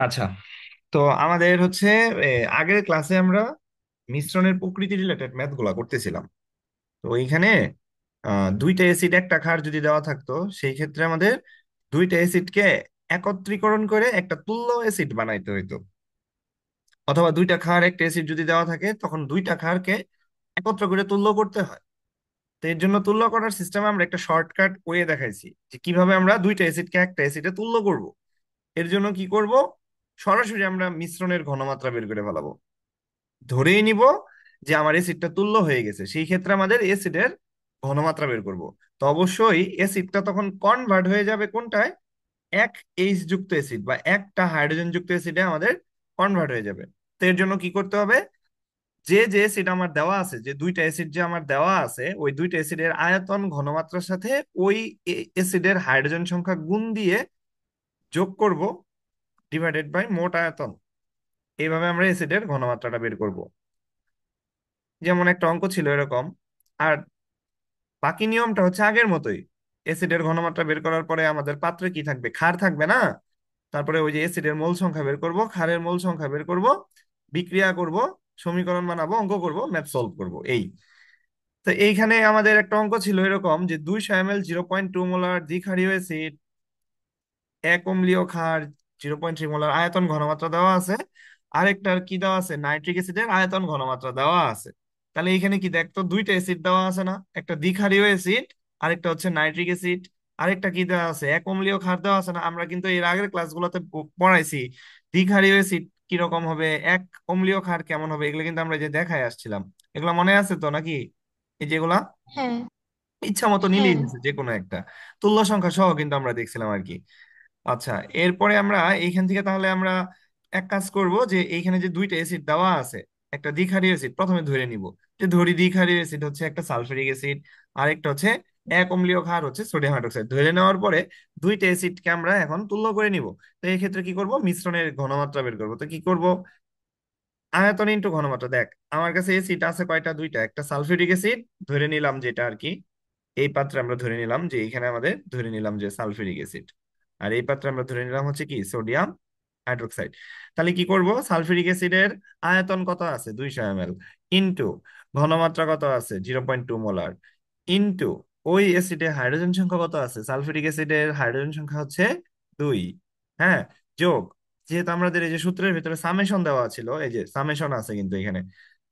আচ্ছা, তো আমাদের হচ্ছে এ, আগের ক্লাসে আমরা মিশ্রণের প্রকৃতি রিলেটেড ম্যাথ গুলা করতেছিলাম। তো এইখানে দুইটা অ্যাসিড একটা ক্ষার যদি দেওয়া থাকতো, সেই ক্ষেত্রে আমাদের দুইটা অ্যাসিডকে একত্রীকরণ করে একটা তুল্য অ্যাসিড বানাইতে হইতো। অথবা দুইটা ক্ষার একটা অ্যাসিড যদি দেওয়া থাকে, তখন দুইটা ক্ষারকে একত্র করে তুল্য করতে হয়। তো এর জন্য তুল্য করার সিস্টেমে আমরা একটা শর্টকাট ওয়ে দেখাইছি যে কিভাবে আমরা দুইটা অ্যাসিডকে একটা অ্যাসিডে তুল্য করব। এর জন্য কি করব, সরাসরি আমরা মিশ্রণের ঘনমাত্রা বের করে ফেলাবো। ধরেই নিব যে আমার অ্যাসিডটা তুল্য হয়ে গেছে, সেই ক্ষেত্রে আমাদের অ্যাসিডের ঘনমাত্রা বের করব। তো অবশ্যই অ্যাসিডটা তখন কনভার্ট হয়ে যাবে কোনটায়, এক এইচ যুক্ত অ্যাসিড বা একটা হাইড্রোজেন যুক্ত অ্যাসিডে আমাদের কনভার্ট হয়ে যাবে। তো এর জন্য কি করতে হবে, যে যে অ্যাসিড আমার দেওয়া আছে, যে দুইটা অ্যাসিড যে আমার দেওয়া আছে, ওই দুইটা অ্যাসিডের আয়তন ঘনমাত্রার সাথে ওই অ্যাসিডের হাইড্রোজেন সংখ্যা গুণ দিয়ে যোগ করব, ডিভাইডেড বাই মোট আয়তন। এইভাবে আমরা অ্যাসিডের ঘনমাত্রাটা বের করব। যেমন একটা অঙ্ক ছিল এরকম। আর বাকি নিয়মটা হচ্ছে আগের মতোই। অ্যাসিডের ঘনমাত্রা বের করার পরে আমাদের পাত্রে কি থাকবে, ক্ষার থাকবে না। তারপরে ওই যে অ্যাসিডের মোল সংখ্যা বের করব, ক্ষারের মোল সংখ্যা বের করব, বিক্রিয়া করব, সমীকরণ বানাবো, অঙ্ক করব, ম্যাথ সলভ করব, এই। তো এইখানে আমাদের একটা অঙ্ক ছিল এরকম যে 200 ml 0.2 মোলার দ্বিক্ষারীয় অ্যাসিড, এক অম্লীয় ক্ষার 0.3 মোলার আয়তন ঘনমাত্রা দেওয়া আছে। আরেকটার কি দেওয়া আছে, নাইট্রিক অ্যাসিডের আয়তন ঘনমাত্রা দেওয়া আছে। তাহলে এখানে কি দেখতো, দুইটা অ্যাসিড দেওয়া আছে না, একটা দ্বিক্ষারীয় অ্যাসিড, আরেকটা হচ্ছে নাইট্রিক অ্যাসিড। আরেকটা কি দেওয়া আছে, এক অম্লীয় ক্ষার দেওয়া আছে না। আমরা কিন্তু এর আগের ক্লাসগুলোতে পড়াইছি দ্বিক্ষারীয় অ্যাসিড কিরকম হবে, এক অম্লীয় ক্ষার কেমন হবে, এগুলো কিন্তু আমরা যে দেখায় আসছিলাম। এগুলো মনে আছে তো নাকি, এই যেগুলা হ্যাঁ, ইচ্ছা মতো নিলেই হ্যাঁ। হয়েছে যে কোনো একটা তুল্য সংখ্যা সহ কিন্তু আমরা দেখছিলাম আর কি। আচ্ছা, এরপরে আমরা এইখান থেকে তাহলে আমরা এক কাজ করব, যে এইখানে যে দুইটা অ্যাসিড দেওয়া আছে, একটা দ্বিক্ষারীয় অ্যাসিড প্রথমে ধরে নিব। যে ধরি দ্বিক্ষারীয় অ্যাসিড হচ্ছে একটা সালফিউরিক অ্যাসিড, আর একটা হচ্ছে এক অম্লীয় ক্ষার হচ্ছে সোডিয়াম হাইড্রোক্সাইড। ধরে নেওয়ার পরে দুইটা অ্যাসিডকে আমরা এখন তুল্য করে নিব। তো এই ক্ষেত্রে কি করব, মিশ্রণের ঘনমাত্রা বের করব। তো কি করব, আয়তন ইন্টু ঘনমাত্রা। দেখ, আমার কাছে অ্যাসিড আছে কয়টা, দুইটা। একটা সালফিউরিক অ্যাসিড ধরে নিলাম, যেটা আর কি এই পাত্রে আমরা ধরে নিলাম যে এখানে আমাদের ধরে নিলাম যে সালফিউরিক অ্যাসিড। আর এই পাত্রে আমরা ধরে নিলাম হচ্ছে কি সোডিয়াম হাইড্রোক্সাইড। তাহলে কি করব, সালফিউরিক অ্যাসিডের আয়তন কত আছে 200 ml, ইনটু ঘনমাত্রা কত আছে 0.2 মোলার, ইনটু ওই অ্যাসিডের হাইড্রোজেন সংখ্যা কত আছে, সালফিউরিক অ্যাসিডের হাইড্রোজেন সংখ্যা হচ্ছে 2। হ্যাঁ, যোগ, যেহেতু আমাদের এই যে সূত্রের ভিতরে সামেশন দেওয়া ছিল, এই যে সামেশন আছে কিন্তু এখানে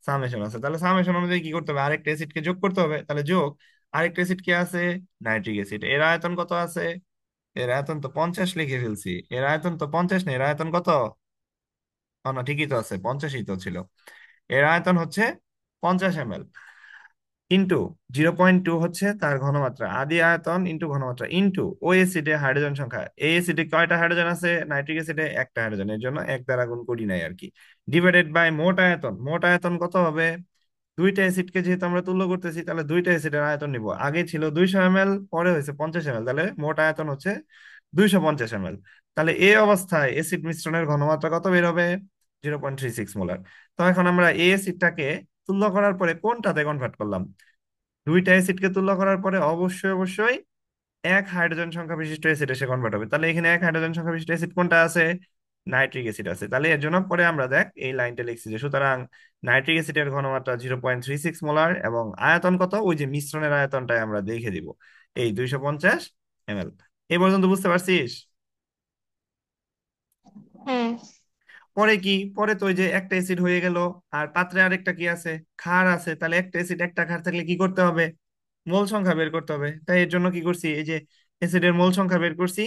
সামেশন আছে, তাহলে সামেশন অনুযায়ী কি করতে হবে, আরেকটা অ্যাসিডকে যোগ করতে হবে। তাহলে যোগ, আরেকটা অ্যাসিড কি আছে, নাইট্রিক অ্যাসিড। এর আয়তন কত আছে, এর আয়তন তো 50 লিখে ফেলছি। এর আয়তন তো 50 না, এর আয়তন কত, ও না ঠিকই তো আছে, 50ই তো ছিল। এর আয়তন হচ্ছে 50 ml, ইন্টু 0.2 হচ্ছে তার ঘনমাত্রা, আদি আয়তন ইন্টু ঘনমাত্রা, ইন্টু ওই অ্যাসিডে হাইড্রোজেন সংখ্যা। এই অ্যাসিডে কয়টা হাইড্রোজেন আছে, নাইট্রিক অ্যাসিডে একটা হাইড্রোজেন, এর জন্য এক দ্বারা গুণ করি নাই আর কি। ডিভাইডেড বাই মোট আয়তন। মোট আয়তন কত হবে, দুইটা অ্যাসিডকে যেহেতু আমরা তুল্য করতেছি, তাহলে দুইটা অ্যাসিডের আয়তন নিব। আগে ছিল 200 ml, পরে হয়েছে 50 ml, তাহলে মোট আয়তন হচ্ছে 250 ml। তাহলে এই অবস্থায় অ্যাসিড মিশ্রণের ঘনমাত্রা কত বের হবে, 0.36 মোলার। তো এখন আমরা এই অ্যাসিডটাকে তুল্য করার পরে কোনটাতে কনভার্ট করলাম, দুইটা অ্যাসিডকে তুল্য করার পরে অবশ্যই অবশ্যই এক হাইড্রোজেন সংখ্যা বিশিষ্ট অ্যাসিড এসে কনভার্ট হবে। তাহলে এখানে এক হাইড্রোজেন সংখ্যা বিশিষ্ট অ্যাসিড কোনটা আছে, নাইট্রিক অ্যাসিড আছে। তাহলে এর জন্য পরে আমরা দেখ এই লাইনটা লিখছি যে সুতরাং নাইট্রিক অ্যাসিডের ঘনমাত্রা 0.36 মোলার এবং আয়তন কত, ওই যে মিশ্রণের আয়তনটাই আমরা দেখে দিব, এই 250 ml। এই পর্যন্ত বুঝতে পারছিস? হ্যাঁ, পরে কি, পরে তো ওই যে একটা অ্যাসিড হয়ে গেল, আর পাত্রে আরেকটা কি আছে, ক্ষার আছে। তাহলে একটা অ্যাসিড একটা ক্ষার থাকলে কি করতে হবে, মোল সংখ্যা বের করতে হবে। তাই এর জন্য কি করছি, এই যে অ্যাসিডের মোল সংখ্যা বের করছি,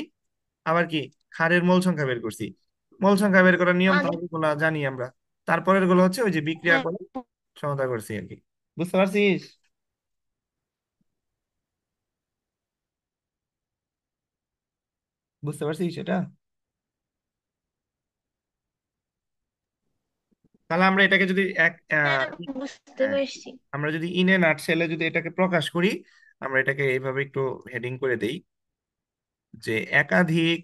আবার কি ক্ষারের মোল সংখ্যা বের করছি। মোল সংখ্যা বের করার নিয়ম তো আগে। গুলো জানি আমরা। তারপরের গুলো হচ্ছে ওই যে বিক্রিয়া হ্যাঁ, করে সমতা করছি আর কি। বুঝতে পারছিস? বুঝতে পারছিস এটা? তাহলে আমরা এটাকে যদি এক হ্যাঁ, বুঝতে হ্যাঁ, পারছি। আমরা যদি ইন এ নাটশেলে যদি এটাকে প্রকাশ করি, আমরা এটাকে এইভাবে একটু হেডিং করে দেই যে একাধিক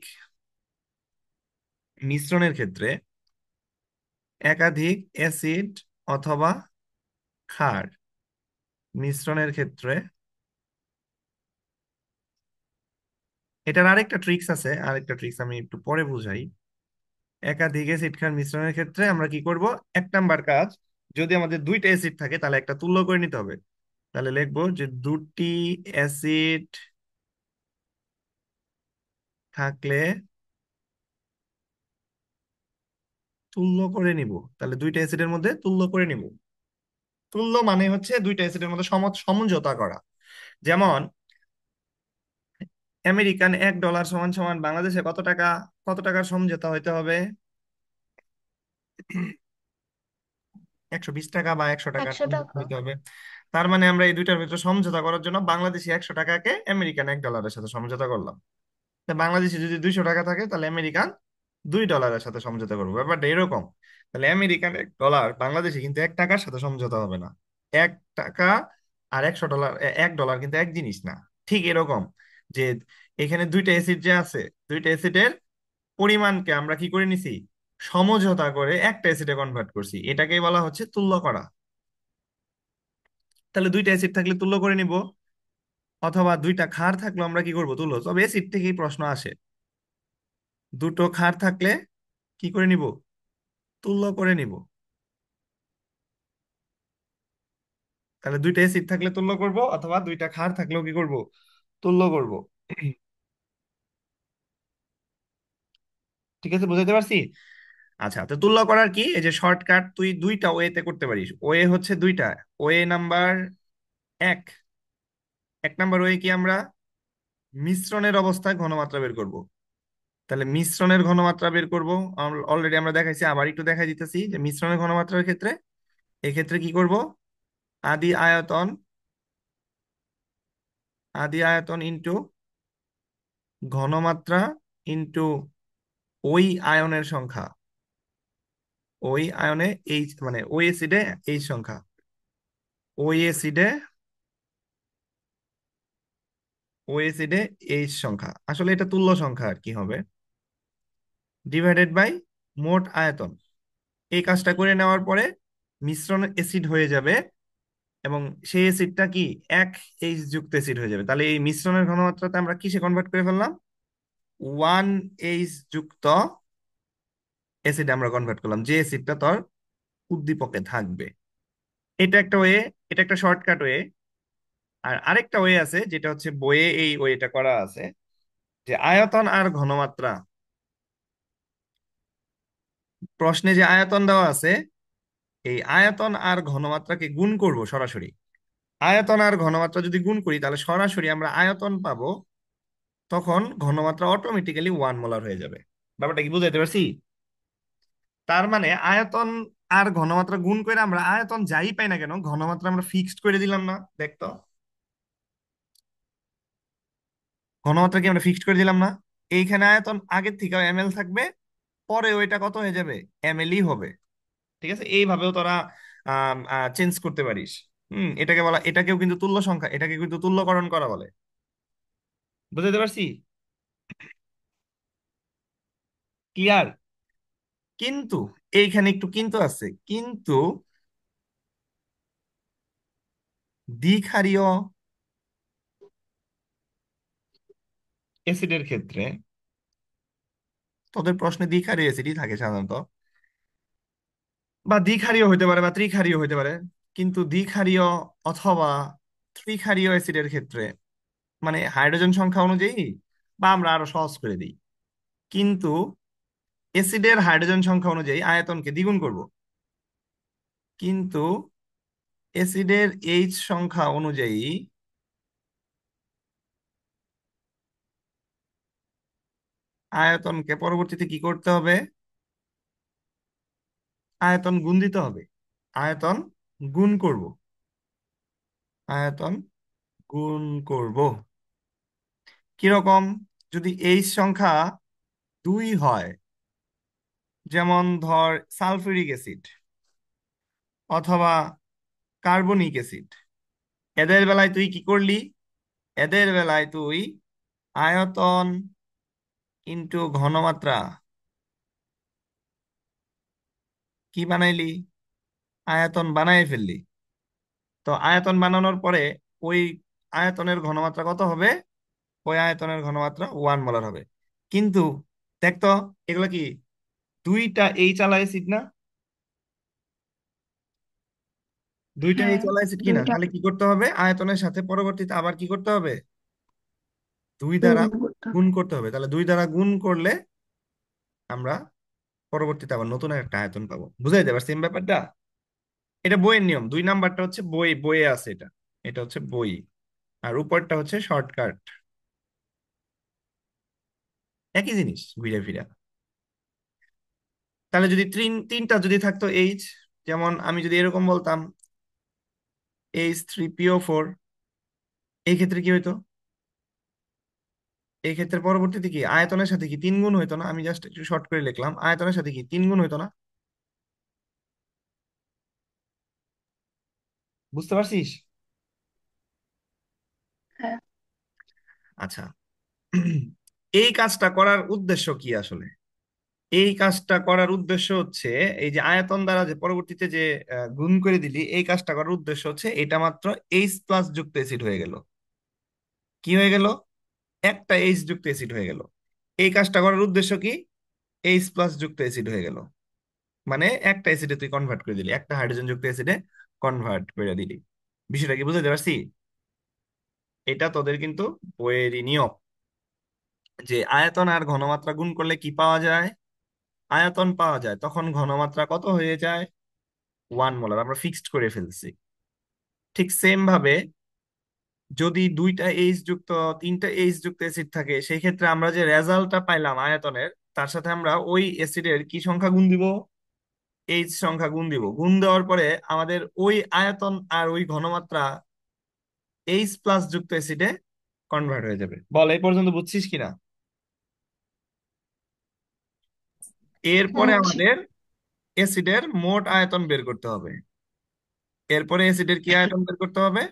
মিশ্রণের ক্ষেত্রে একাধিক অ্যাসিড অথবা ক্ষার মিশ্রণের ক্ষেত্রে, এটার আরেকটা ট্রিক্স আছে, আরেকটা ট্রিক্স আমি একটু পরে বুঝাই। একাধিক অ্যাসিড ক্ষার মিশ্রণের ক্ষেত্রে আমরা কি করব? এক নাম্বার কাজ, যদি আমাদের দুইটা অ্যাসিড থাকে তাহলে একটা তুল্য করে নিতে হবে। তাহলে লিখবো যে দুটি অ্যাসিড থাকলে তুল্য করে নিব। তাহলে দুইটা অ্যাসিডের মধ্যে তুল্য করে নিব। তুল্য মানে হচ্ছে দুইটা অ্যাসিডের মধ্যে সমঝোতা করা। যেমন আমেরিকান $1 সমান সমান বাংলাদেশে কত টাকা? কত টাকার সমঝোতা হইতে হবে? 120 টাকা বা 100 টাকার 100 টাকা। হইতে হবে। তার মানে আমরা এই দুইটার ভিতরে সমঝোতা করার জন্য বাংলাদেশি 100 টাকাকে আমেরিকান $1 সাথে সমঝোতা করলাম। তা বাংলাদেশে যদি 200 টাকা থাকে তাহলে আমেরিকান $2 সাথে সমঝোতা করবো। ব্যাপারটা এরকম। তাহলে আমেরিকান $1, বাংলাদেশে কিন্তু 1 টাকার সাথে সমঝোতা হবে না। 1 টাকা আর $100, $1 কিন্তু এক জিনিস না। ঠিক এরকম যে এখানে দুইটা অ্যাসিড যে আছে, দুইটা অ্যাসিডের পরিমাণকে আমরা কি করে নিছি? সমঝোতা করে একটা অ্যাসিডে কনভার্ট করছি, এটাকেই বলা হচ্ছে তুল্য করা। তাহলে দুইটা অ্যাসিড থাকলে তুল্য করে নিব, অথবা দুইটা ক্ষার থাকলে আমরা কি করব? তুল্য। তবে অ্যাসিড থেকেই প্রশ্ন আসে। দুটো ক্ষার থাকলে কি করে নিব? তুল্য করে নিব। তাহলে দুইটা অ্যাসিড থাকলে তুল্য করব, অথবা দুইটা ক্ষার থাকলেও কি করব? তুল্য করব। ঠিক আছে, বুঝাতে পারছি? আচ্ছা, তো তুল্য করার কি, এই যে শর্টকাট, তুই দুইটা ওয়েতে করতে পারিস। ওয়ে হচ্ছে দুইটা। ওয়ে নাম্বার এক, 1 নাম্বার ওয়ে কি, আমরা মিশ্রণের অবস্থায় ঘনমাত্রা বের করব। তাহলে মিশ্রণের ঘনমাত্রা বের করব। অলরেডি আমরা দেখাইছি, আবার একটু দেখাই দিতেছি যে মিশ্রণের ঘনমাত্রার ক্ষেত্রে, এক্ষেত্রে কি করব? আদি আয়তন, আদি আয়তন ইনটু ঘনমাত্রা ইনটু ওই আয়নের সংখ্যা। ওই আয়নে এইচ, মানে ওই অ্যাসিডে এইচ সংখ্যা। ওই অ্যাসিডে, ওই অ্যাসিডে এইচ সংখ্যা, আসলে এটা তুল্য সংখ্যা আর কি হবে, ডিভাইডেড বাই মোট আয়তন। এই কাজটা করে নেওয়ার পরে মিশ্রণ অ্যাসিড হয়ে যাবে, এবং সেই অ্যাসিডটা কি, এক এইচ যুক্ত অ্যাসিড হয়ে যাবে। তাহলে এই মিশ্রণের ঘনমাত্রাতে আমরা কিসে কনভার্ট করে ফেললাম? 1H যুক্ত অ্যাসিড আমরা কনভার্ট করলাম, যে অ্যাসিডটা তোর উদ্দীপকে থাকবে। এটা একটা ওয়ে, এটা একটা শর্টকাট ওয়ে। আর আরেকটা ওয়ে আছে, যেটা হচ্ছে বইয়ে এই ওয়েটা করা আছে, যে আয়তন আর ঘনমাত্রা, প্রশ্নে যে আয়তন দেওয়া আছে, এই আয়তন আর ঘনমাত্রাকে গুণ করব সরাসরি। আয়তন আর ঘনমাত্রা যদি গুণ করি তাহলে সরাসরি আমরা আয়তন পাবো, তখন ঘনমাত্রা অটোমেটিক্যালি 1 মোলার হয়ে যাবে। ব্যাপারটা কি বুঝাইতে পারছি? তার মানে আয়তন আর ঘনমাত্রা গুণ করে আমরা আয়তন যাই পাই না কেন, ঘনমাত্রা আমরা ফিক্সড করে দিলাম না? দেখতো, ঘনমাত্রা কি আমরা ফিক্সড করে দিলাম না? এইখানে আয়তন আগের থেকে এমএল থাকবে, পরে ওইটা কত হয়ে যাবে? এমএলই হবে। ঠিক আছে, এইভাবেও তোরা চেঞ্জ করতে পারিস। এটাকে বলা, এটাকেও কিন্তু তুল্য সংখ্যা, এটাকে কিন্তু তুল্যকরণ করা বলে। বুঝতে পারছি? ক্লিয়ার? কিন্তু এইখানে একটু কিন্তু আছে, কিন্তু দ্বিক্ষারীয় অ্যাসিডের ক্ষেত্রে, তোদের প্রশ্নে দ্বিক্ষারীয় অ্যাসিডই থাকে সাধারণত, বা দ্বিক্ষারীয় হইতে পারে বা ত্রিক্ষারীয় হইতে পারে, কিন্তু দ্বিক্ষারীয় অথবা ত্রিক্ষারীয় অ্যাসিডের ক্ষেত্রে, মানে হাইড্রোজেন সংখ্যা অনুযায়ী, বা আমরা আরো সহজ করে দিই, কিন্তু অ্যাসিডের হাইড্রোজেন সংখ্যা অনুযায়ী আয়তনকে দ্বিগুণ করব, কিন্তু অ্যাসিডের এইচ সংখ্যা অনুযায়ী আয়তনকে পরবর্তীতে কি করতে হবে? আয়তন গুণ দিতে হবে। আয়তন গুণ করব, আয়তন গুণ করব। কিরকম? যদি এইচ সংখ্যা 2 হয়, যেমন ধর সালফিউরিক অ্যাসিড অথবা কার্বনিক অ্যাসিড, এদের বেলায় তুই কি করলি? এদের বেলায় তুই আয়তন ইনটু ঘনমাত্রা কি বানাইলি? আয়তন বানাই ফেললি। তো আয়তন বানানোর পরে ওই আয়তনের ঘনমাত্রা কত হবে? ওই আয়তনের ঘনমাত্রা 1 মোলার হবে। কিন্তু দেখ তো, এগুলো কি দুইটা এইচ আলা অ্যাসিড না? দুইটা হ্যাঁ, এইচ আলা অ্যাসিড কি না? দুইটা তাহলে কি করতে হবে, আয়তনের সাথে পরবর্তীতে আবার কি করতে হবে, দুই দ্বারা গুণ করতে হবে। গুণ করতে হবে। তাহলে দুই দ্বারা গুণ করলে আমরা পরবর্তীতে আবার নতুন একটা আয়তন পাবো। বুঝাইতে পারছি আমি ব্যাপারটা? এটা বইয়ের নিয়ম, 2 নাম্বারটা হচ্ছে বইয়ে আছে এটা। এটা হচ্ছে বই, আর উপরটা হচ্ছে শর্টকাট। একই জিনিস ঘুরে ফিরা। তাহলে যদি তিনটা যদি থাকতো এইচ, যেমন আমি যদি এরকম বলতাম H3PO4, এই ক্ষেত্রে কি হইতো? এই ক্ষেত্রে পরবর্তীতে কি আয়তনের সাথে কি 3 গুণ হইতো না? আমি জাস্ট একটু শর্ট করে লিখলাম, আয়তনের সাথে কি 3 গুণ হইতো না? বুঝতে পারছিস? হ্যাঁ। আচ্ছা। এই কাজটা করার উদ্দেশ্য কি আসলে? এই কাজটা করার উদ্দেশ্য হচ্ছে, এই যে আয়তন দ্বারা যে পরবর্তীতে যে গুণ করে দিলি, এই কাজটা করার উদ্দেশ্য হচ্ছে এটা মাত্র H+ যুক্ত অ্যাসিড হয়ে গেল। কি হয়ে গেল? একটা এইচ যুক্ত অ্যাসিড হয়ে গেল। এই কাজটা করার উদ্দেশ্য কি? H+ যুক্ত অ্যাসিড হয়ে গেল। মানে একটা অ্যাসিডে তুই কনভার্ট করে দিলি, একটা হাইড্রোজেন যুক্ত অ্যাসিডে কনভার্ট করে দিলি। বিষয়টা কি বুঝতে পারছি? এটা তোদের কিন্তু বইয়েরই নিয়ম, যে আয়তন আর ঘনমাত্রা গুণ করলে কি পাওয়া যায়? আয়তন পাওয়া যায়, তখন ঘনমাত্রা কত হয়ে যায়? 1 মোলার। আমরা ফিক্সড করে ফেলছি। ঠিক সেম ভাবে যদি দুইটা এইচ যুক্ত, তিনটা এইচ যুক্ত অ্যাসিড থাকে, সেই ক্ষেত্রে আমরা যে রেজাল্টটা পাইলাম আয়তনের, তার সাথে আমরা ওই অ্যাসিডের কি সংখ্যা গুণ দিব? এইচ সংখ্যা গুণ দিব। গুণ দেওয়ার পরে আমাদের ওই আয়তন আর ওই ঘনমাত্রা H+ যুক্ত অ্যাসিডে কনভার্ট হয়ে যাবে। বল এই পর্যন্ত বুঝছিস কিনা? হ্যাঁ, এরপরে বুঝছি। আমাদের অ্যাসিডের মোট আয়তন বের করতে হবে। এরপরে অ্যাসিডের কি আয়তন বের করতে হবে?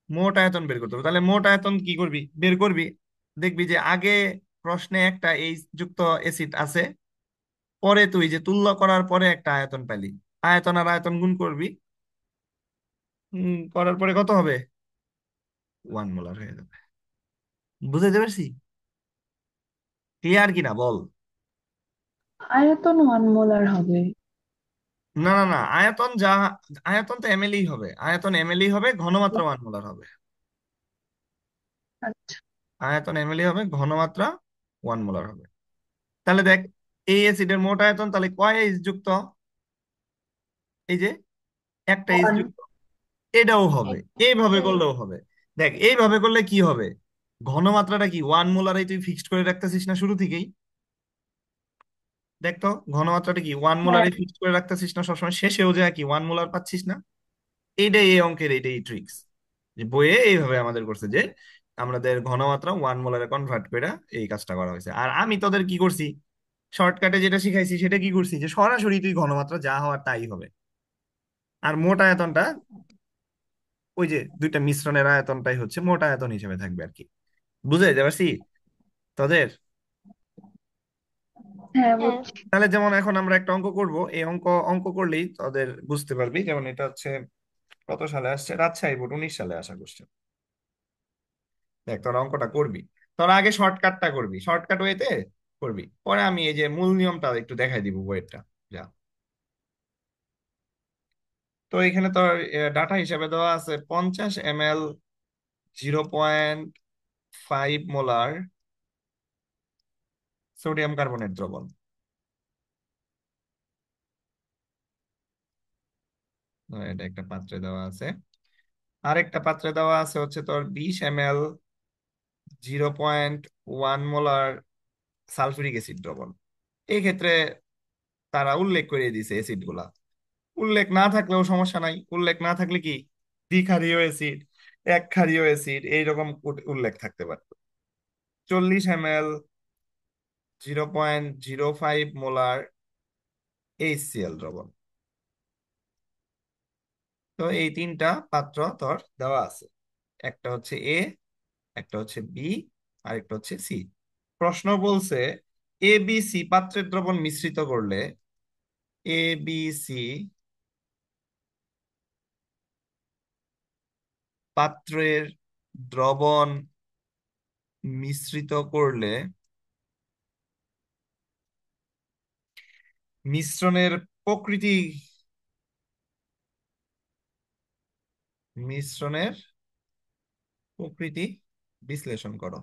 মোট আয়তন বের করতে হবে। তাহলে মোট আয়তন কি করবি, বের করবি? দেখবি যে আগে প্রশ্নে একটা এইচ যুক্ত অ্যাসিড আছে, পরে তুই যে তুল্য করার পরে একটা আয়তন পাইলি, আয়তন আর আয়তন গুণ করবি। করার পরে কত হবে? 1 মোলার হয়ে যাবে। বুঝাইতে পারছি? ক্লিয়ার কিনা বল? আয়তন 1 মোলার হবে। না না না, আয়তন যা, আয়তন তো এমএলই হবে, আয়তন এমএলই হবে, ঘনমাত্রা 1 মোলার হবে। আচ্ছা। আয়তন এমএলই হবে, ঘনমাত্রা 1 মোলার হবে। তাহলে দেখ, এই অ্যাসিডের মোট আয়তন তাহলে কয় এইচ যুক্ত? এই যে একটা এইচ ওয়ান। যুক্ত। এটাও হবে, এইভাবে একটাই। করলেও হবে। দেখ এইভাবে করলে কি হবে, ঘনমাত্রাটা কি 1 মোলারই তুই ফিক্সড করে রাখতেছিস না শুরু থেকেই? দেখ তো, ঘনমাত্রাটা কি ওয়ান হ্যাঁ। মোলারই ফিক্সড করে রাখতেছিস না সবসময়? শেষেও যায় কি 1 মোলার পাচ্ছিস না? এইটাই এই অঙ্কের, এইটাই ট্রিক্স। যে বইয়ে এইভাবে আমাদের করছে যে আমাদের ঘনমাত্রা 1 মোলারে কনভার্ট করে এই কাজটা করা হয়েছে। আর আমি তোদের কি করছি, শর্টকাটে যেটা শিখাইছি সেটা কি করছি, যে সরাসরি তুই ঘনমাত্রা যা হওয়ার তাই হবে। আর মোট আয়তনটা ওই যে দুইটা মিশ্রণের আয়তনটাই হচ্ছে মোট আয়তন হিসেবে থাকবে আর কি। বুঝে যেতে পারছি তোদের? হ্যাঁ, বুঝছি। তাহলে যেমন এখন আমরা একটা অঙ্ক করব, এই অঙ্ক অঙ্ক করলেই তোদের বুঝতে পারবি। যেমন এটা হচ্ছে কত সালে আসছে, রাজশাহী বোর্ড 19 সালে আসা কোশ্চেন। দেখ তোরা অঙ্কটা করবি, তোরা আগে শর্টকাটটা করবি, শর্টকাট ওয়েতে করবি, পরে আমি এই যে মূল নিয়মটা একটু দেখাই দিব বইয়েরটা। যা, তো এখানে তোর ডাটা হিসাবে দেওয়া আছে 50 ml 0.5 মোলার সোডিয়াম কার্বনেট দ্রবণ। এটা একটা পাত্রে দেওয়া আছে। আরেকটা পাত্রে দেওয়া আছে হচ্ছে তোর 20 ml 0.1 মোলার সালফিউরিক অ্যাসিড দ্রবণ। এই ক্ষেত্রে তারা উল্লেখ করে দিয়েছে অ্যাসিড গুলা। উল্লেখ না থাকলেও সমস্যা নাই, উল্লেখ না থাকলে কি দ্বিক্ষারীয় অ্যাসিড, একক্ষারীয় অ্যাসিড এইরকম উল্লেখ থাকতে পারে। 40 ml 0.05 মোলার HCl দ্রবণ। তো এই তিনটা পাত্র তোর দেওয়া আছে, একটা হচ্ছে এ, একটা হচ্ছে বি, আর একটা হচ্ছে সি। প্রশ্ন বলছে এ বি সি পাত্রের দ্রবণ মিশ্রিত করলে, এ বি সি পাত্রের দ্রবণ মিশ্রিত করলে মিশ্রণের প্রকৃতি, মিশ্রণের প্রকৃতি বিশ্লেষণ করো।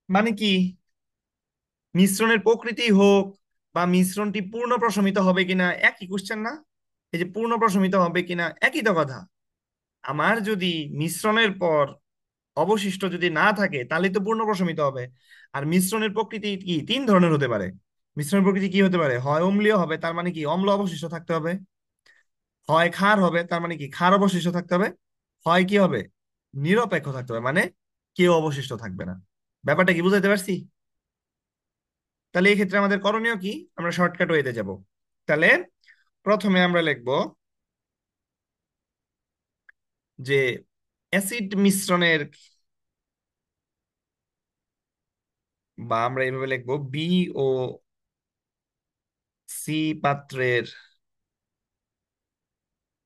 মানে কি? মিশ্রণের প্রকৃতি হোক বা মিশ্রণটি পূর্ণ প্রশমিত হবে কিনা, একই কোশ্চেন না? এই যে পূর্ণ প্রশমিত হবে কিনা, একই তো কথা। আমার যদি মিশ্রণের পর অবশিষ্ট যদি না থাকে তাহলে তো পূর্ণ প্রশমিত হবে। আর মিশ্রণের প্রকৃতি কি তিন ধরনের হতে পারে। মিশ্রণের প্রকৃতি কি হতে পারে? হয় অম্লীয় হবে, তার মানে কি অম্ল অবশিষ্ট থাকতে হবে। হয় ক্ষার হবে, তার মানে কি ক্ষার অবশিষ্ট থাকতে হবে। হয় কি হবে? নিরপেক্ষ থাকতে হবে, মানে কেউ অবশিষ্ট থাকবে না। ব্যাপারটা কি বুঝাইতে পারছি? তাহলে এই ক্ষেত্রে আমাদের করণীয় কি? আমরা শর্টকাট ওয়েতে যাব। তাহলে প্রথমে আমরা লিখব যে অ্যাসিড মিশ্রণের, বা আমরা এইভাবে লিখবো বি ও সি পাত্রের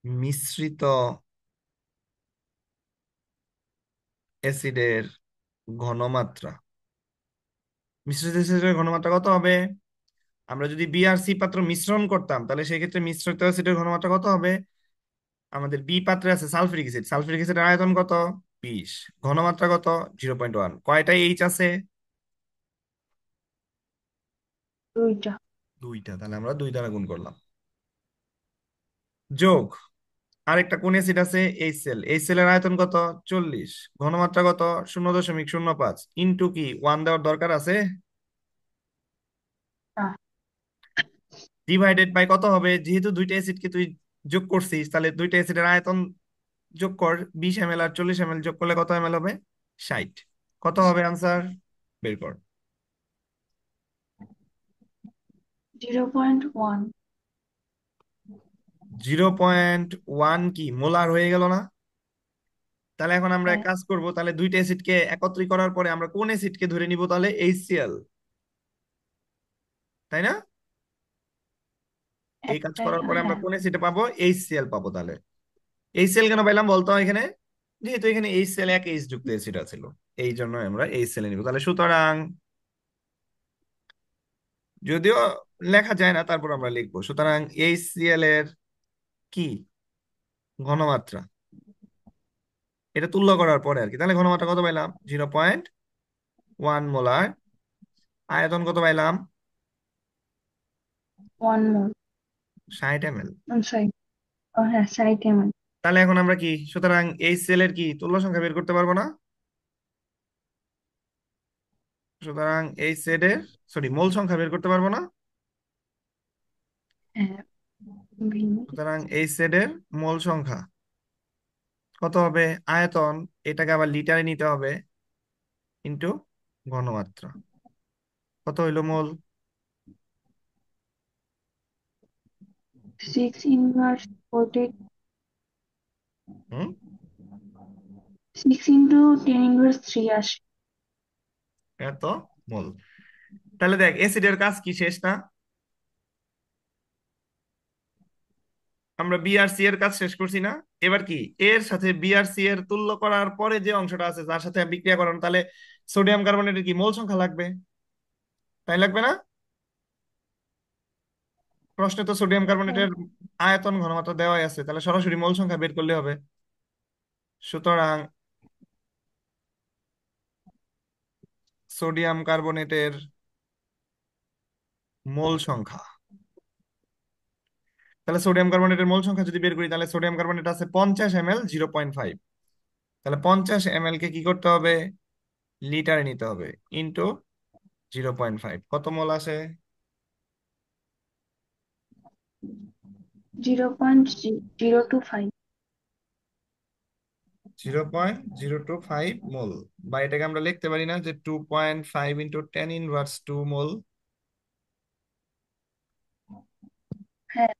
মিশ্রিত অ্যাসিডের ঘনমাত্রা। মিশ্রিত অ্যাসিডের ঘনমাত্রা কত হবে? আমরা যদি বি আর সি পাত্র মিশ্রণ করতাম তাহলে সেই ক্ষেত্রে মিশ্রিত অ্যাসিডের ঘনমাত্রা কত হবে? আমাদের বি পাত্রে আছে সালফিউরিক অ্যাসিড, সালফিউরিক অ্যাসিডের আয়তন কত? 20। ঘনমাত্রা কত? 0.1। কয়টা এইচ আছে? দুইটা। দুইটা। তাহলে আমরা দুই দ্বারা গুণ করলাম। যোগ আরেকটা কোন অ্যাসিড আছে? এইচসিএল, এইচসিএল এর আয়তন কত? 40। ঘনমাত্রা কত? 0.05। ইনটু কি ওয়ান দেওয়ার দরকার আছে? না। ডিভাইডেড বাই কত হবে? যেহেতু দুইটা অ্যাসিডকে তুই যোগ করছিস, তাহলে দুইটা অ্যাসিডের আয়তন যোগ কর। 20 ml আর 40 ml যোগ করলে কত ml হবে? 60। কত হবে আনসার? বের কর। 0.1। 0.1 কি মোলার হয়ে গেল না? তাহলে এখন আমরা এক হ্যাঁ, কাজ করব, তাহলে দুইটা অ্যাসিডকে একত্রী করার পরে আমরা কোন অ্যাসিডকে ধরে নিব? তাহলে এইচসিএল, তাই না? এই কাজ করার পরে আমরা হ্যাঁ। কোন অ্যাসিড পাবো? এইচসিএল পাবো। তাহলে এইচসিএল কেন পাইলাম বলতো এখানে? যেহেতু এখানে এইচসিএল এক এইচ যুক্ত অ্যাসিড আছিল, এই জন্য আমরা এইচসিএল নিব। তাহলে সুতরাং, যদিও লেখা যায় না তারপর আমরা লিখবো, সুতরাং এইচসিএল এর কি ঘনমাত্রা, এটা তুল্য করার পরে আর কি। তাহলে ঘনমাত্রা কত পাইলাম? 0.1 মোলার। আয়তন কত পাইলাম? 1 মোল। 60 ml। সরি। ও হ্যাঁ, 60 ml। তাহলে এখন আমরা কি, সুতরাং এইচসিএল এর কি তুল্য সংখ্যা বের করতে পারবো না? সুতরাং এইচসিএল এর, সরি, মোল সংখ্যা বের করতে পারবো না। হ্যাঁ, ভিন্ন। সুতরাং এইচসিএল এর মোল সংখ্যা কত হবে? আয়তন, এটাকে আবার লিটারে নিতে হবে, ইন্টু ঘনমাত্রা। কত হইলো মোল? 6 ইনভার্স 40। হুম, 6 × 10⁻³ আসে। এত মোল। তাহলে দেখ অ্যাসিডের কাজ কি শেষ না? আমরা বি আর সি এর কাজ শেষ করছি না? এবার কি এর সাথে বি আর সি এর তুল্য করার পরে যে অংশটা আছে যার সাথে বিক্রিয়া করানো, তাহলে সোডিয়াম কার্বনেটের কি মোল সংখ্যা লাগবে, তাই লাগবে না? প্রশ্নে তো সোডিয়াম হ্যাঁ। কার্বনেটের আয়তন ঘনমাত্রা দেওয়াই আছে, তাহলে সরাসরি মোল সংখ্যা বের করলে হবে। সুতরাং সোডিয়াম কার্বনেটের মোল সংখ্যা, তাহলে সোডিয়াম কার্বনেটের মোল সংখ্যা যদি বের করি, তাহলে সোডিয়াম কার্বনেট আছে 50 ml, 0.5। তাহলে 50 ml কে কি করতে হবে? লিটারে নিতে হবে, ইন্টু 0.5। কত মোল আসে? 0.025। 0.025 মোল। বা এটাকে আমরা লিখতে পারি না যে 2.5 × 10⁻²মোল? হ্যাঁ।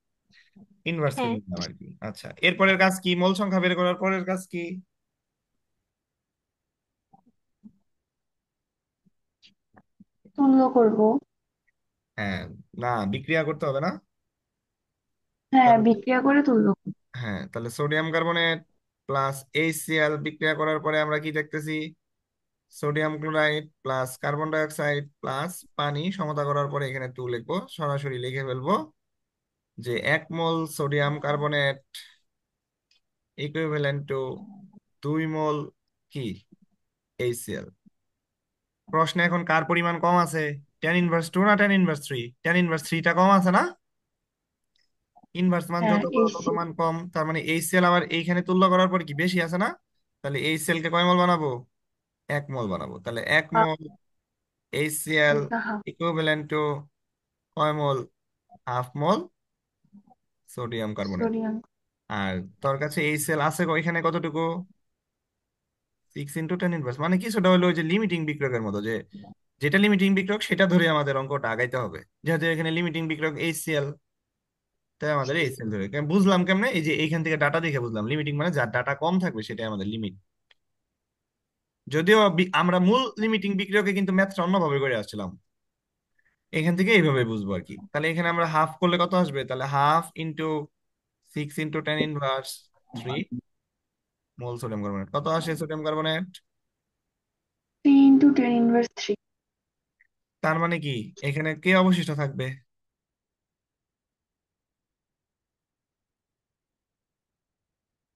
ইনভার্স করে হ্যাঁ, নিলাম আর কি। আচ্ছা, এরপরের কাজ কি? মোল সংখ্যা বের করার পরের কাজ কি? তুল্য করব। হ্যাঁ, না, বিক্রিয়া করতে হবে না? হ্যাঁ, তাহলে বিক্রিয়া করে তুল্য করব। হ্যাঁ, তাহলে সোডিয়াম কার্বনেট প্লাস এইচসিএল বিক্রিয়া করার পরে আমরা কি দেখতেছি? Sodium chloride plus carbon die oxide plus পানি সমতা করার পরে এখানে 2 লিখবো, সরাসরি লিখে ফেলবো যে 1 মোল সোডিয়াম কার্বনেট ইকুইভ্যালেন্ট টু 2 মোল কি HCl। প্রশ্নে এখন কার পরিমাণ কম আছে, tan−2 না tan−3? tan−3টা কম আছে না? ইনভার্স মান হ্যাঁ, যত বড় তত এসি। মান কম, তার মানে HCl আবার এইখানে তুলনা করার পর কি বেশি আছে না? তাহলে HCl কে কয় মোল বানাবো? 1 মোল বানাবো। তাহলে 1 মোল HCl হালকা হাফ। ইকুইভ্যালেন্ট টু কয় মোল? Half mole sodium carbonate. Sodium. আর তোর কাছে HCl আছে এখানে কতটুকু? 6 × 10 ইনভার্স, মানে কিছুটা হলো ওই যে লিমিটিং বিক্রয়ের মতো, যে যেটা লিমিটিং বিক্রয় সেটা ধরে আমাদের অঙ্কটা আগাইতে হবে। যেহেতু এখানে লিমিটিং বিক্রয় HCl, তাই আমাদের HCl ধরে বুঝলাম কেমনে, এই যে এইখান থেকে ডাটা দেখে বুঝলাম লিমিটিং মানে যার ডাটা কম থাকবে সেটাই আমাদের লিমিট। যদিও আমরা মূল লিমিটিং বিক্রিয়কে কিন্তু ম্যাথটা অন্যভাবে করে আসছিলাম, এখান থেকে এইভাবে বুঝবো আর কি। তাহলে এখানে আমরা হাফ করলে কত আসবে? তাহলে হাফ ইন্টু 6 × 10⁻³ মোল সোডিয়াম কার্বনেট। কত আসে সোডিয়াম কার্বনেট? 3 × 10⁻³ তার মানে কি এখানে কে অবশিষ্ট থাকবে?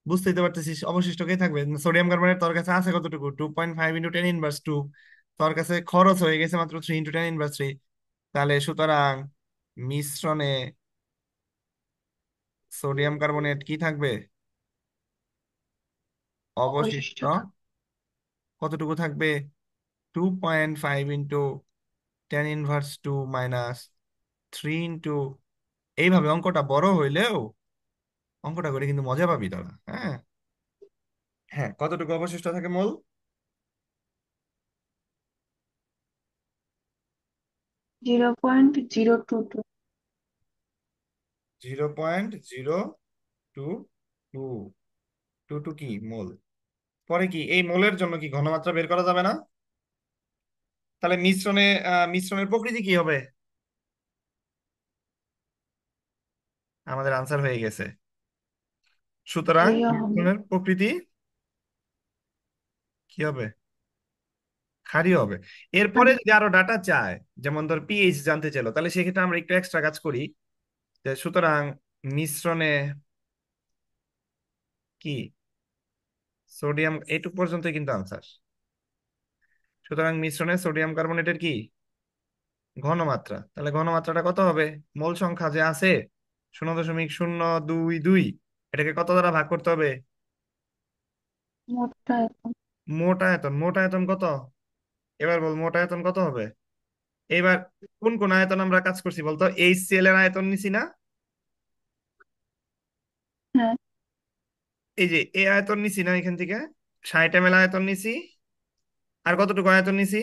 বুঝতেই তো পারতেছিস অবশিষ্ট কে থাকবে। সোডিয়াম কার্বনেট তোর কাছে আছে কতটুকু? 2.5 × 10⁻²। তোর কাছে খরচ হয়ে গেছে মাত্র 3 × 10⁻³। তাহলে সুতরাং মিশ্রণে সোডিয়াম কার্বনেট কি থাকবে? অবশিষ্ট অবশিষ্ট থাকে। কতটুকু থাকবে? 2.5 × 10⁻² মাইনাস 3 এইভাবে অঙ্কটা বড় হইলেও অঙ্কটা করে কিন্তু মজা পাবি তোরা। হ্যাঁ, হ্যাঁ, কতটুকু অবশিষ্ট থাকে মোল? 0.022। 0.022। টু টু কি মোল? পরে কি এই মোলের জন্য কি ঘনমাত্রা বের করা যাবে না? তাহলে মিশ্রণের প্রকৃতি কি হবে? আমাদের আনসার হয়ে গেছে। সুতরাং ক্ষারীয় হবে। মিশ্রণের প্রকৃতি কি হবে? ক্ষারীয় হবে। এরপরে ক্ষারীয়। যদি আরো ডাটা চায়, যেমন ধর পিএইচ জানতে চাইলো, তাহলে সেক্ষেত্রে আমরা একটু এক্সট্রা কাজ করি। যে সুতরাং মিশ্রণে কি সোডিয়াম, এইটুক পর্যন্ত কিন্তু আনসার। সুতরাং মিশ্রণে সোডিয়াম কার্বনেটের কি ঘনমাত্রা, তাহলে ঘনমাত্রাটা কত হবে? মোল সংখ্যা যে আছে 0.022, এটাকে কত দ্বারা ভাগ করতে হবে? মোটটা এখন। মোট আয়তন। মোট আয়তন কত? এবার বল মোট আয়তন কত হবে? এবার কোন কোন আয়তন আমরা কাজ করছি বলতো? HCl এর আয়তন নিছি না? হ্যাঁ। এই যে এই আয়তন নিছি না, এখান থেকে 60 ml আয়তন নিছি। আর কতটুকু আয়তন নিছি?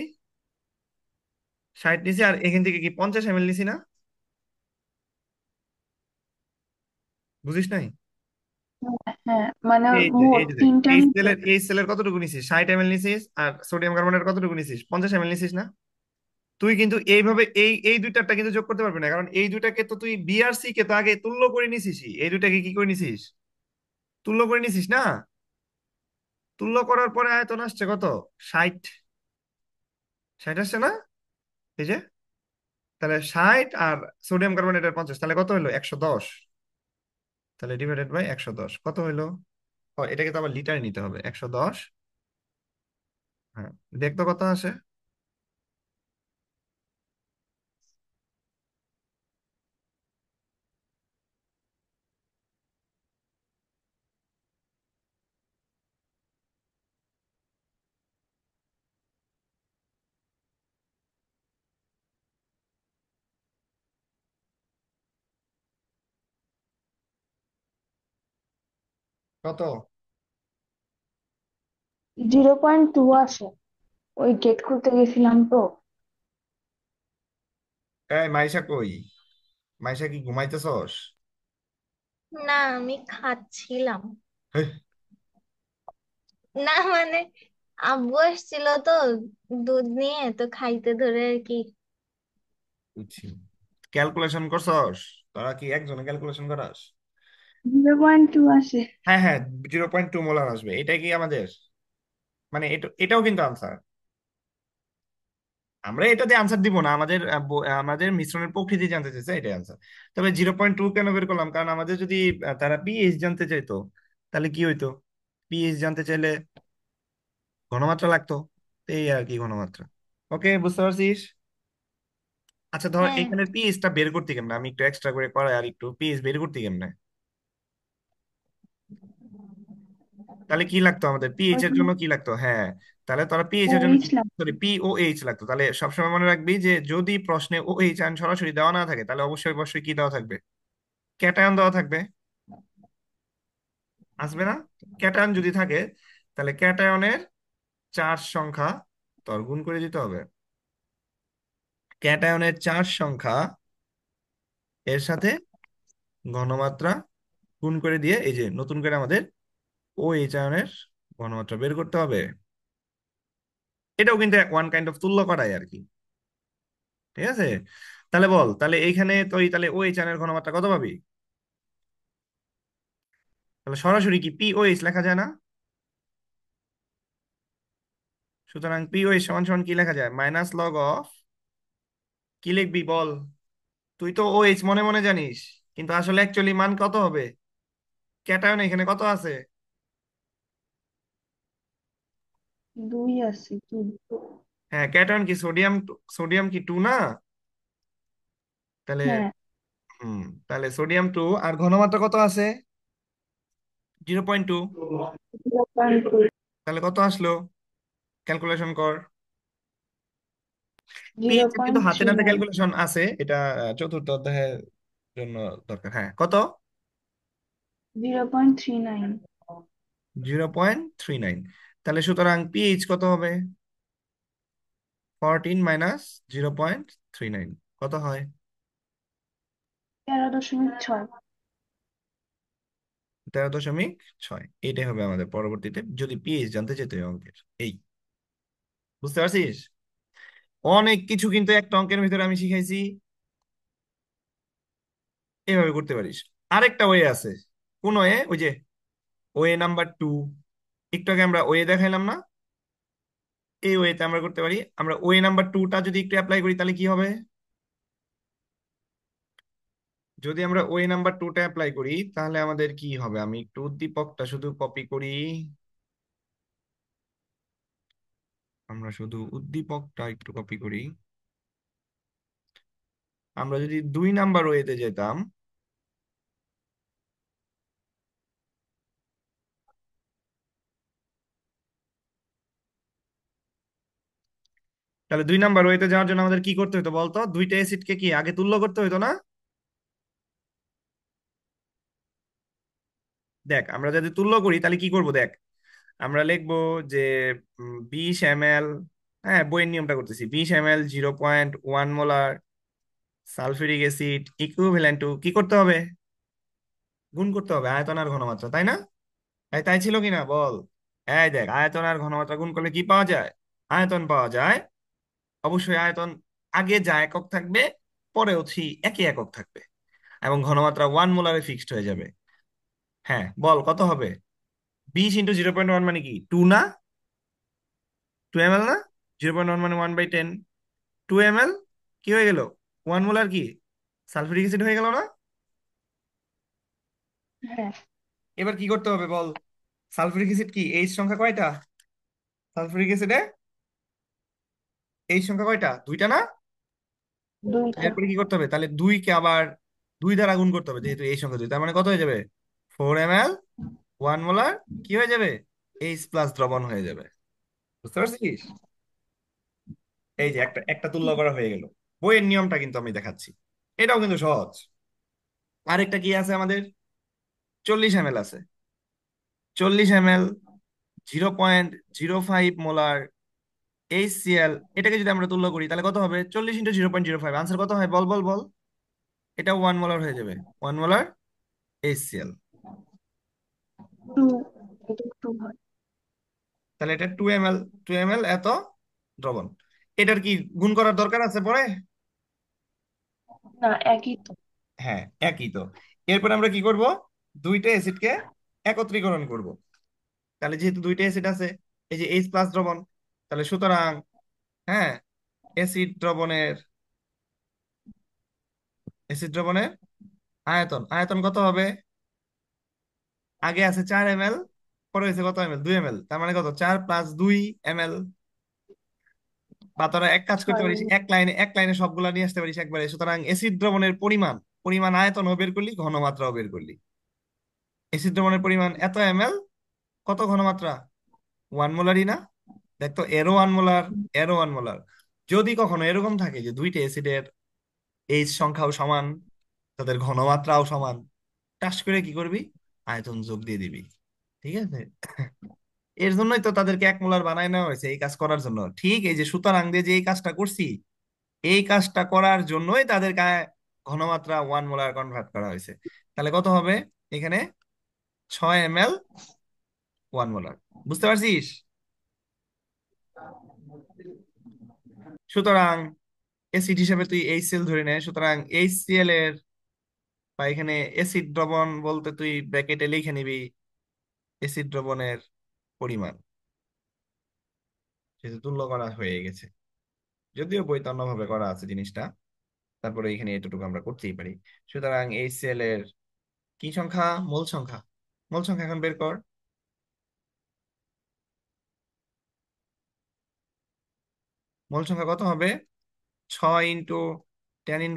60 নিছি, আর এখান থেকে কি 50 ml নিছি না? বুঝিস নাই? হ্যাঁ, মানে এই যে মোট এই যে দেখ, তিনটা এইচসিএল নিচে। এর এইচসিএল এর কতটুকু নিছিস? 60 ml নিছিস। আর সোডিয়াম কার্বনের কতটুকু নিছিস? 50 ml নিছিস না? তুই কিন্তু এইভাবে এই এই দুইটারটা কিন্তু যোগ করতে পারবি না, কারণ এই দুইটাকে তো তুই বি আর সি কে তো আগে তুল্য করে নিছিস। এই দুইটাকে কি করে নিছিস? তুল্য করে নিছিস না? তুল্য করার পরে আয়তন আসছে কত? 60। 60 আসছে না? এই যে, তাহলে 60 আর সোডিয়াম কার্বনেটের 50, তাহলে কত হলো? 110। তাহলে ডিভাইডেড বাই 110 কত হলো? ও, এটাকে তো আবার লিটারে নিতে হবে। 110, হ্যাঁ, দেখতো কত আসে। কত? 0.2 আসে। ওই গেট খুলতে গেছিলাম তো। এই মাইশা কই? মাইশা কি ঘুমাইতেছস? না, আমি খাচ্ছিলাম। হেই, না মানে আব্বু আসছিল তো দুধ নিয়ে, তো খাইতে ধরে আর কি। বুঝছি। ক্যালকুলেশন করছস? তোরা কি একজনে ক্যালকুলেশন করাস? 0.2 আসে। হ্যাঁ, হ্যাঁ, 0.2 মোলার আসবে, এটাই কি আমাদের, মানে এটাও কিন্তু আনসার। আমরা এটা দিয়ে আনসার দিব না, আমাদের আমাদের মিশ্রণের প্রকৃতি জানতে চাইছে, এটাই আনসার। তবে 0.2 কেন বের করলাম, কারণ আমাদের যদি তারা পিএইচ জানতে চাইতো, তাহলে কি হইতো? পিএইচ জানতে চাইলে ঘনমাত্রা লাগতো। তো এই আর কি ঘনমাত্রা। ওকে, বুঝতে পারছিস? আচ্ছা ধর হ্যাঁ। এখানে পিএইচটা বের করতে কেমনে, আমি একটু এক্সট্রা করে করাই আর একটু, পিএইচ বের করতে কেমনে? তাহলে কি লাগতো আমাদের পিএইচ এর ওইখানে জন্য, কি লাগতো? হ্যাঁ, তাহলে তোরা পিএইচ এর জন্য OH লাগবে। সরি পিওএইচ লাগতো। তাহলে সবসময় মনে রাখবি যে যদি প্রশ্নে ওএইচ আয়ন সরাসরি দেওয়া না থাকে, তাহলে অবশ্যই অবশ্যই কি দেওয়া থাকবে? ক্যাটায়ন দেওয়া থাকবে। আসবে না? ক্যাটায়ন যদি থাকে, তাহলে ক্যাটায়নের চার্জ সংখ্যা তোর গুণ করে দিতে হবে। ক্যাটায়নের চার্জ সংখ্যা এর সাথে ঘনমাত্রা গুণ করে দিয়ে এই যে নতুন করে আমাদের ওএইচ আয়নের ঘনমাত্রা বের করতে হবে। এটাও কিন্তু ওয়ান কাইন্ড অফ তুল্য করাই আর কি। ঠিক আছে? তাহলে বল, তাহলে এইখানে তুই তাহলে ওএইচ আয়নের ঘনমাত্রা কত পাবি? তাহলে সরাসরি কি পিওএইচ লেখা যায় না? সুতরাং পিওএইচ সমান সমান কি লেখা যায়? মাইনাস লগ অফ, কি লিখবি বল? তুই তো ওএইচ মনে মনে জানিস, কিন্তু আসলে অ্যাকচুয়ালি মান কত হবে? ক্যাটায়ন এখানে কত আছে? 2 আছে কি? হ্যাঁ, ক্যাটায়ন কি সোডিয়াম, সোডিয়াম কি 2 না? তাহলে হ্যাঁ, হুম, তাহলে সোডিয়াম 2 আর ঘনমাত্রা কত আছে? 0.2। 0.2। তাহলে কত আসলো? ক্যালকুলেশন কর। জিরো পিএইচ এর কিন্তু পয়েন্ট হাতে থ্রি নাতে নাইন ক্যালকুলেশন আছে, এটা চতুর্থ অধ্যায়ের জন্য দরকার। হ্যাঁ, কত? 0.39। 0.39। তাহলে সুতরাং পিএইচ কত হবে? 14 - 0.39 কত হয়? 13.6। 13.6। এইটাই হবে আমাদের পরবর্তীতে যদি পিএইচ জানতে চাইতে হয় অঙ্কের। এই, বুঝতে পারছিস? অনেক কিছু কিন্তু একটা অঙ্কের ভিতরে আমি শিখাইছি, এইভাবে করতে পারিস। আরেকটা ওয়ে আছে। কোন ওয়ে? ওই যে ওয়ে নাম্বার 2, একটু আগে আমরা ওয়ে দেখাইলাম না? এই ওয়েতে আমরা করতে পারি। আমরা ওয়ে নাম্বার 2টা যদি একটু অ্যাপ্লাই করি তাহলে কি হবে? যদি আমরা ওয়ে নাম্বার 2টা অ্যাপ্লাই করি তাহলে আমাদের কি হবে? আমি একটু উদ্দীপকটা শুধু কপি করি। আমরা শুধু উদ্দীপকটা একটু কপি করি। আমরা যদি 2 নাম্বার ওয়েতে যেতাম, তাহলে 2 নাম্বার ওয়েতে যাওয়ার জন্য আমাদের কি করতে হতো বলতো? দুইটা অ্যাসিডকে কি আগে তুল্য করতে হতো না? দেখ, আমরা যদি তুল্য করি তাহলে কি করব দেখ। আমরা লিখবো যে 20 ml, হ্যাঁ বইয়ের নিয়মটা করতেছি, 20 ml 0.1 molar sulphuric acid equivalent to কি করতে হবে? গুণ করতে হবে আয়তন আর ঘনমাত্রা, তাই না? তাই তাই ছিল কিনা বল? এই দেখ, আয়তন আর ঘনমাত্রা গুণ করলে কি পাওয়া যায়? আয়তন পাওয়া যায়। অবশ্যই আয়তন আগে যা একক থাকবে পরেও একই একক থাকবে, এবং ঘনমাত্রা 1 মোলারে ফিক্সড হয়ে যাবে। হ্যাঁ বল কত হবে? 20 × 0.1 মানে কি 2 না? 2 ml না? 0.1 মানে 1/10। 2 ml কি হয়ে গেল? 1 মোলার কি সালফিউরিক অ্যাসিড হয়ে গেল না? হ্যাঁ, এবার কি করতে হবে বল? সালফিউরিক অ্যাসিড কি এইচ সংখ্যা কয়টা? সালফিউরিক অ্যাসিডে এইচ সংখ্যা কয়টা? দুইটা না? 2টা। এরপরে কি করতে হবে? তাহলে 2কে আবার 2 দ্বারা গুণ করতে হবে, যেহেতু এই সংখ্যা 2, তার মানে কত হয়ে যাবে? 4 ml 1 মোলার কি হয়ে যাবে? এইচ প্লাস দ্রবণ হয়ে যাবে। বুঝতে পারছিস? এই যে একটা একটা তুলনা করা হয়ে গেল। বইয়ের নিয়মটা কিন্তু আমি দেখাচ্ছি, এটাও কিন্তু সহজ। আরেকটা কি আছে আমাদের? 40 ml আছে। 40 ml 0.05 মোলার HCl, এটাকে যদি আমরা তুলনা করি তাহলে কত হবে? 40 × 0.05, আনসার কত হয় বল বল বল? এটা 1 মোলার হয়ে যাবে। 1 মোলার HCl। 2। এটা 2 হয়। তাহলে এটা 2 ml, 2 ml এত দ্রবণ। এটার কি গুণ করার দরকার আছে পরে? না, একই তো। হ্যাঁ, একই তো। এরপর আমরা কি করব? দুইটা অ্যাসিডকে একত্রীকরণ করব। তাহলে যেহেতু দুইটা অ্যাসিড আছে, এই যে H প্লাস দ্রবণ, তাহলে সুতরাং হ্যাঁ অ্যাসিড দ্রবণের অ্যাসিড দ্রবণের আয়তন, আয়তন কত হবে? আগে আছে 4 ml, পরে হয়েছে কত ml? 2 ml, তার মানে কত? 4 + 2 ml। বা তোরা এক কাজ করতে 6 পারিস, এক লাইনে সবগুলা নিয়ে আসতে পারিস একবারে। সুতরাং এসিড দ্রবণের পরিমাণ, আয়তনও বের করলি, ঘনমাত্রাও বের করলি। এসিড দ্রবণের পরিমাণ এত ml, কত ঘনমাত্রা? 1 মোলারই না? দেখতো এরো 1 মোলার, এরো 1 মোলার। যদি কখনো এরকম থাকে যে দুইটা অ্যাসিডের এইচ সংখ্যাও সমান, তাদের ঘনমাত্রাও সমান, টাস করে কি করবি? আয়তন যোগ দিয়ে দিবি। ঠিক আছে? এর জন্যই তো তাদেরকে 1 মোলার বানায় নেওয়া হয়েছে, এই কাজ করার জন্য। ঠিক এই যে সুতরাং দিয়ে যে এই কাজটা করছি, এই কাজটা করার জন্যই তাদেরকে ঘনমাত্রা 1 মোলার কনভার্ট করা হয়েছে। তাহলে কত হবে এখানে? 6 ml 1 মোলার। বুঝতে পারছিস? সুতরাং অ্যাসিড হিসেবে তুই HCl ধরে নে। সুতরাং HCl এর, বা এখানে অ্যাসিড দ্রবণ বলতে তুই ব্র্যাকেটে লিখে নিবি অ্যাসিড দ্রবণের পরিমাণ, যেহেতু তুল্য করা হয়ে গেছে। যদিও বইতে অন্যভাবে করা আছে জিনিসটা, তারপরে এখানে এতটুকু আমরা করতেই পারি। সুতরাং HCl এর কি সংখ্যা? মোল সংখ্যা। মোল সংখ্যা এখন বের কর। মোল সংখ্যা কত হবে? 6 × 10⁻³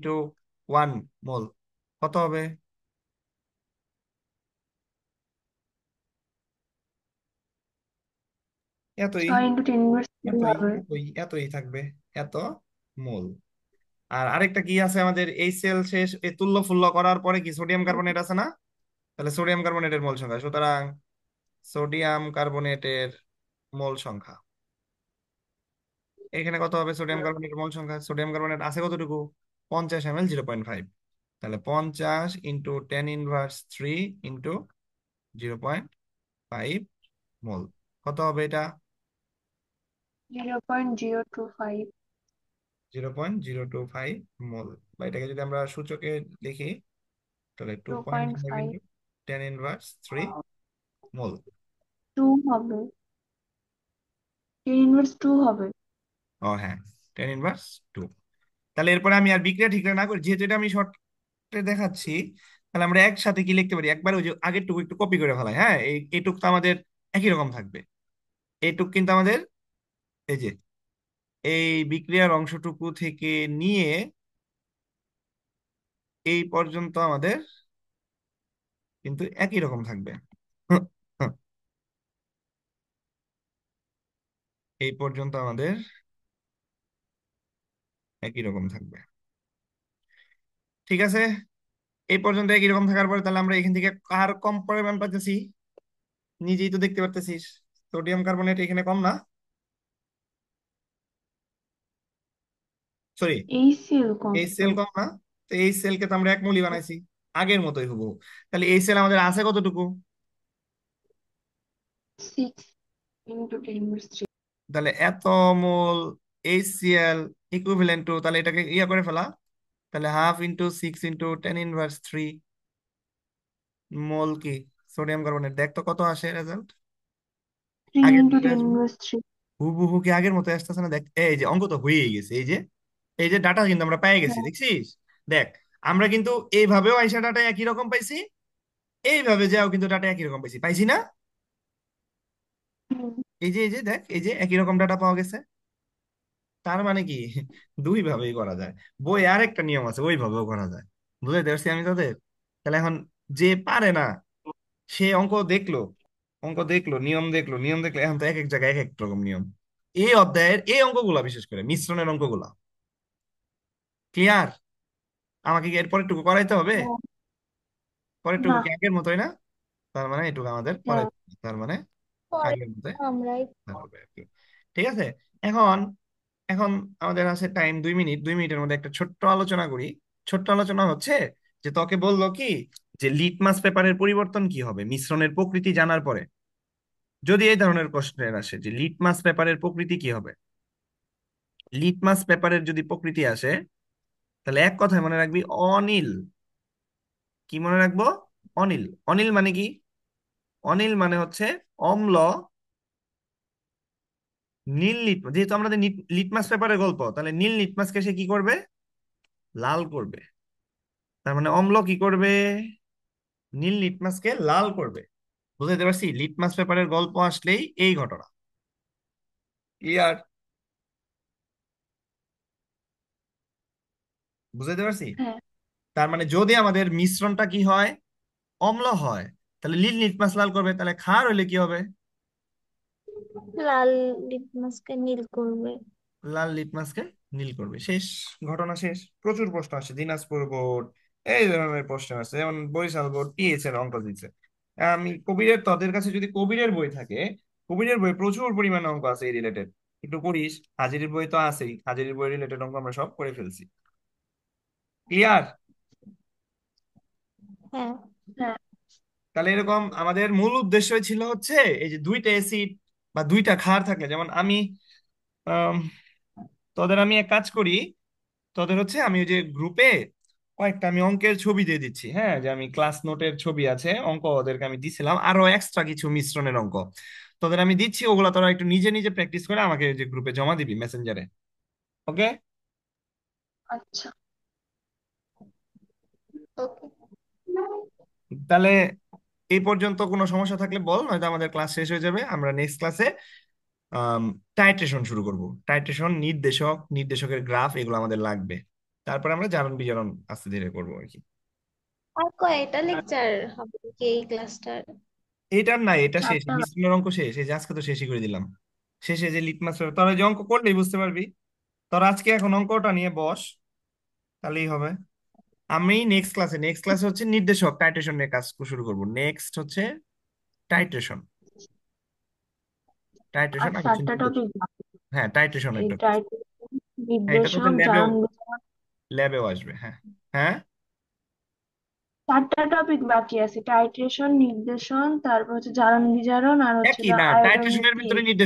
× 1 মোল। কত হবে? এতই, 6 × 10⁻³ এতই, হবে। এতই, এতই থাকবে। এত মোল। আর আরেকটা কি আছে আমাদের? এই সেল শেষ এই তুল্য ফুল্ল করার পরে কি সোডিয়াম কার্বনেট আছে না? তাহলে সোডিয়াম কার্বনেটের মোল সংখ্যা। সুতরাং সোডিয়াম কার্বনেটের মোল সংখ্যা, এখানে কত হবে? সোডিয়াম কার্বনেটের মোল সংখ্যা, সোডিয়াম কার্বনেট আছে কতটুকু? 50 ml 0.5। তাহলে 50 × 10⁻³ × 0.5 মোল। কত হবে এটা? 0.025। 0.025 মোল। বা এটাকে যদি আমরা সূচকে লিখি, তাহলে 2.5 2.5। ইন্টু 10⁻³ মোল। 2 হবে, 10⁻² হবে। ও হ্যাঁ, 10⁻²। তাহলে এরপরে আমি আর বিক্রিয়া ঠিক না করি, যেহেতু এটা আমি শর্টে দেখাচ্ছি, তাহলে আমরা একসাথে কি লিখতে পারি? একবার ওই যে আগের টুকু একটু কপি করে ফেলাই। হ্যাঁ, এইটুক তো আমাদের একই রকম থাকবে। এইটুক কিন্তু আমাদের এই যে এই বিক্রিয়ার অংশটুকু থেকে নিয়ে এই পর্যন্ত আমাদের কিন্তু একই রকম থাকবে। এই পর্যন্ত আমাদের একই রকম থাকবে। ঠিক আছে? এই পর্যন্ত একই রকম থাকার পরে তাহলে আমরা এখান থেকে কার কম পরিমাণ পাইতেছি? নিজেই তো দেখতে পারতেছিস, সোডিয়াম কার্বনেট এখানে কম না? সরি, এই সেল কম এই তো। সেল কম না? তো এই সেলকে তো আমরা 1 মোলই বানাইছি, আগের মতোই হবো। তাহলে এই সেল আমাদের আছে কতটুকু? 6 × 10⁻³। তাহলে এত মোল HCl ইকুইভ্যালেন্ট টু, তাহলে এটাকে ইয়া করে ফেলা, তাহলে 1/2 × 6 × 10⁻³ মোল কি সোডিয়াম কার্বনেট। দেখ তো কত আসে রেজাল্ট। থ্রি আগের ইন্টু মতো টেন আসবে? ইনভার্স থ্রি হুবহু কি আগের মতো আসতেছে না? দেখ এই যে অঙ্ক তো হয়েই গেছে। এই যে এই যে ডাটা কিন্তু আমরা পেয়ে গেছি, হ্যাঁ। দেখছিস? দেখ, আমরা কিন্তু এইভাবেও আইসা ডাটা একই রকম পাইছি, এইভাবে যাও কিন্তু ডাটা একই রকম পাইছি, পাইছি না? হুম। এই যে দেখ, এই যে একই রকম ডাটা পাওয়া গেছে। তার মানে কি দুই ভাবেই করা যায়। বই আরেকটা নিয়ম আছে, ওইভাবেও করা যায়। বুঝাইতে পারছি আমি তোদের? তাহলে এখন যে পারে না, সে অঙ্ক দেখলো, নিয়ম দেখলো, এখন তো এক এক জায়গায় এক এক রকম নিয়ম। এই অধ্যায়ের এই অঙ্কগুলা, বিশেষ করে মিশ্রণের অঙ্কগুলা, ক্লিয়ার? আমাকে কি এর পরেরটুকু করাইতে হবে? হ্যাঁ। পরেরটুকু না। কি আগের মতোই না? তার মানে এটুকু আমাদের পরে, হ্যাঁ। তার মানে পরে আগের মতোই আমরাই হবে আর কি। ঠিক আছে? এখন এখন আমাদের আছে টাইম 2 মিনিট। 2 মিনিটের মধ্যে একটা ছোট্ট আলোচনা করি। ছোট্ট আলোচনা হচ্ছে যে তোকে বললো কি, যে লিটমাস পেপারের পরিবর্তন কি হবে মিশ্রণের প্রকৃতি জানার পরে। যদি এই ধরনের কোশ্চেন আসে যে লিটমাস পেপারের প্রকৃতি কি হবে, লিটমাস পেপারের যদি প্রকৃতি আসে, তাহলে এক কথায় মনে রাখবি অনিল। কি মনে রাখবো? অনিল। অনিল মানে কি? অনিল মানে হচ্ছে অম্ল নীল লিটমাস, যেহেতু আমাদের লিটমাস পেপারের গল্প, তাহলে নীল লিটমাসকে সে কি করবে? লাল করবে। তার মানে অম্ল কি করবে? নীল লিটমাসকে লাল করবে। বুঝাইতে পারছি? লিটমাস পেপারের গল্প আসলেই এই ঘটনা। ক্লিয়ার? বুঝাইতে পারছি? হ্যাঁ। তার মানে যদি আমাদের মিশ্রণটা কি হয়, অম্ল হয়, তাহলে নীল লিটমাস লাল করবে, তাহলে ক্ষার হলে কি হবে? লাল লিটমাসকে নীল করবে। লাল লিটমাসকে নীল করবে। শেষ, ঘটনা শেষ। প্রচুর প্রশ্ন আসে দিনাজপুর বোর্ড, এই ধরনের প্রশ্ন আছে, যেমন বরিশাল বোর্ড টিএস এর অঙ্ক দিচ্ছে। আমি কবিরের, তোদের কাছে যদি কবিরের বই থাকে, কবিরের বই প্রচুর পরিমাণে অঙ্ক আছে এই রিলেটেড, একটু করিস। হাজিরির বই তো আছেই, হাজিরির বই রিলেটেড অঙ্ক আমরা সব করে ফেলছি। ক্লিয়ার? হ্যাঁ। হ্যাঁ। তাহলে এরকম আমাদের মূল উদ্দেশ্য ছিল হচ্ছে, এই যে দুইটা অ্যাসিড বা দুইটা ক্ষার থাকলে, যেমন আমি আম, তোদের আমি এক কাজ করি, তোদের হচ্ছে আমি ওই যে গ্রুপে কয়েকটা আমি অঙ্কের ছবি দিয়ে দিচ্ছি, হ্যাঁ, যে আমি ক্লাস নোটের ছবি আছে, অঙ্ক ওদেরকে আমি দিছিলাম, আরো এক্সট্রা কিছু মিশ্রণের অঙ্ক তোদের আমি দিচ্ছি, ওগুলা তোরা একটু নিজে নিজে প্র্যাকটিস করে আমাকে যে গ্রুপে জমা দিবি মেসেঞ্জারে। ওকে? আচ্ছা। ওকে। তাহলে এই পর্যন্ত কোনো সমস্যা থাকলে বল, নয়তো আমাদের ক্লাস শেষ হয়ে যাবে। আমরা নেক্সট ক্লাসে টাইট্রেশন শুরু করব। টাইট্রেশন, নির্দেশক, নির্দেশকের গ্রাফ, এগুলো আমাদের লাগবে। তারপর আমরা জারণ বিজারণ আস্তে ধীরে করবো আর কি। আর কয়টা লেকচার হবে কি এই ক্লাসটার? এটার নাই, এটা শেষ, চারটা। মিশ্রণের অঙ্ক শেষ, এই যে আজকে তো শেষই করে দিলাম। শেষে যে লিটমাস পেপার, তোরা যে অঙ্ক করলেই বুঝতে পারবি। তোরা আজকে এখন অঙ্কটা নিয়ে বস, তাহলেই হবে। আমি নেক্সট ক্লাসে হচ্ছে নির্দেশক, টাইট্রেশন নিয়ে কাজ শুরু করব। নেক্সট হচ্ছে টাইট্রেশন। আর টাইট্রেশন আর হচ্ছে চারটা নির্দেশক। টপিক। হ্যাঁ, টাইট্রেশন একটা। এটা হ্যাঁ, এটা তোদের নির্দেশক, ল্যাবেও, জারণ বিজারণ। ল্যাবেও আসবে। হ্যাঁ। হ্যাঁ। চারটা টপিক বাকি আছে, টাইট্রেশন, নির্দেশন, তারপর হচ্ছে জারণ বিজারণ, আর হচ্ছে একই না, আয়োডোর টাইট্রেশনের কি। ভিতরে নির্দেশক